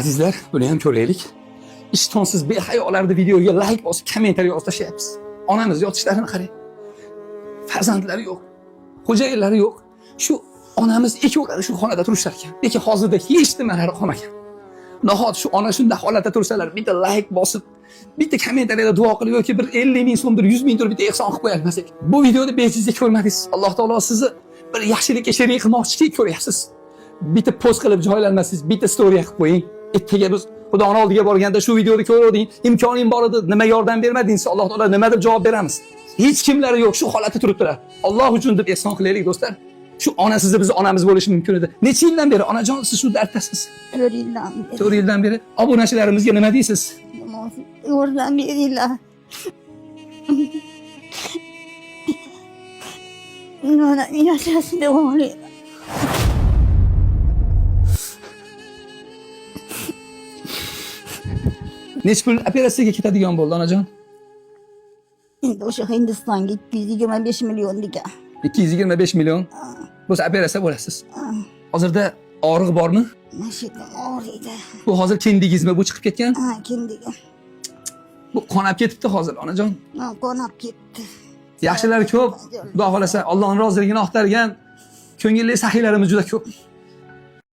Azizlar, buni ham ko'raylik. Ishtonsiz behayolarda videoga like bosib, kommentariy yozib tashlayapsiz. Onamiz yotishlarini qarang. Farzandlari yo'q, xo'jayinlari yo'q. Shu onamiz ikkovlari shu xonada turishar ekan. Lekin hozirda hech nimalari qolmagan. Nahot shu ona shunday holatda tursalar, bitta like bosib, bitta kommentariyada duo qilib yoki bir 50 ming so'm, bir 100 ming bitta ehson qilib qo'yalmasak. Bu videoni bejizga ko'rmadingiz. Alloh taolo sizni bir yaxshilikka sherik qilmoqchiki ko'ryapsiz. Bitta post qilib joylanmasiz, bitta story qilib qo'ying. Ertaga biz Xudoni oldiga borganda shu videoni ko'rding, imkoning bor edi, nima yordam bermadingiz? Alloh taolo nima deb javob beramiz? Hech kimlari yo'q, shu holatda turibdilar. Alloh uchun deb ehson qilaylik do'stlar. Shu onasizni biz onamiz bo'lishi mumkin edi. Necha yildan beri onajon siz shu darddasiz? 4 yildan beri. 4 yildan beri. Obunachilarimizga nima deysiz? Yordam beringlar. Mana yashashni davom etadi. Necha pul operatsiyaga ketadigan bo'ldi onajon? Endi o'sha Hindistonga 225 million degan. 225 million. Bo'lsa operatsiya bo'lasiz. Hozirda og'riq bormi? Mashina og'riydi. Bu hozir kindingizmi bu chiqib ketgan? Ha, kindiga. Bu qonab ketibdi hozir onajon. Ha, qonab ketdi. Yaxshilari ko'p. Xudo xolasa Allohning roziligini oqtargan ko'ngilli sahiylarimiz juda ko'p.